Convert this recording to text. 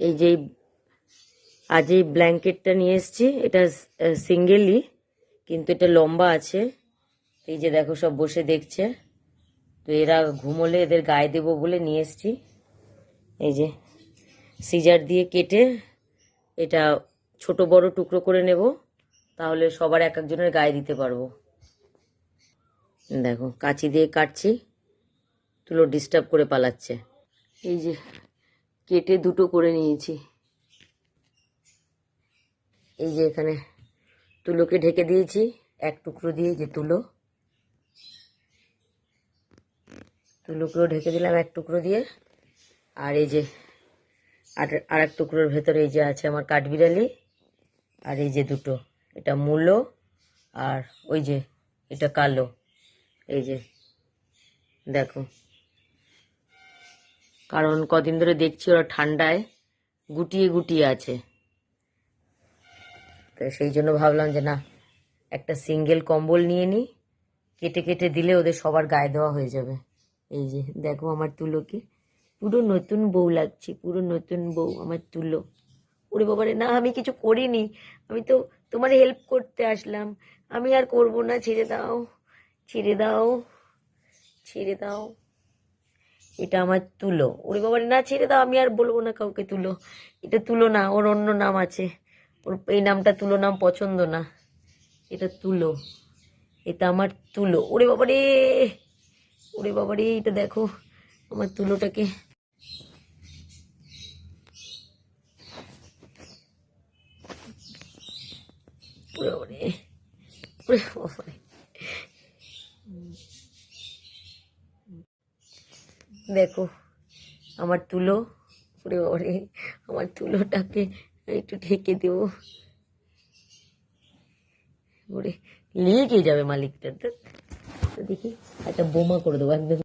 এই যে আজ এই ব্ল্যাঙ্কেটটা নিয়ে এসেছি, এটা সিঙ্গেলই কিন্তু এটা লম্বা আছে। এই যে দেখো সব বসে দেখছে, তো এরা ঘুমোলে এদের গায়ে দেবো বলে নিয়ে এসেছি। এই যে সিজার দিয়ে কেটে এটা ছোট বড় টুকরো করে নেব, তাহলে সবার এক একজনের গায়ে দিতে পারবো। দেখো কাঁচি দিয়ে কাটছি, তুলো ডিস্টার্ব করে পালাচ্ছে। এই যে কেটে দুটো করে নিয়েছি। এই যে এখানে তুলোকে ঢেকে দিয়েছি এক টুকরো দিয়ে, যে তুলোকেও ঢেকে দিলাম এক টুকরো দিয়ে। আর এই যে আর এক টুকরোর ভেতরে এই যে আছে আমার কাঠবিড়ালি, আর এই যে দুটো, এটা মূলো আর ওই যে এটা কালো। এই যে দেখো, কারণ কদিন ধরে দেখছি ওরা ঠান্ডায় গুটিয়ে গুটিয়ে আছে, তো সেই জন্য ভাবলাম যে না, একটা সিঙ্গেল কম্বল নিয়ে নিই, কেটে কেটে দিলে ওদের সবার গায়ে দেওয়া হয়ে যাবে। এই যে দেখো আমার তুলোকে, পুরো নতুন বউ লাগছে, পুরো নতুন বউ আমার তুলো। ওরে বাবারে, না আমি কিছু করিনি, আমি তো তোমার হেল্প করতে আসলাম, আমি আর করব না, ছেড়ে দাও, ছেড়ে দাও, ছেড়ে দাও। এটা আমার তুলো। ওরে বাবারে, না ছেড়ে দাও, আমি আর বলবো না কাউকে তুলো। এটা তুলো না, ওর অন্য নাম আছে, ওর এই নামটা তুলো নাম পছন্দ না। এটা তুলো, এটা আমার তুলো। ওরে বাবারে, ওরে বাবারে, এটা দেখো আমার তুলোটাকে। ওরে বাবারে, ওরে বাবারে, দেখো আমার তুলো। ওরে বাবারে, আমার তুলোটাকে একটু ঢেকে দেবো। ওরে লেগে যাবে মালিকটার, তো দেখি একটা বোমা করে দেবো একদম।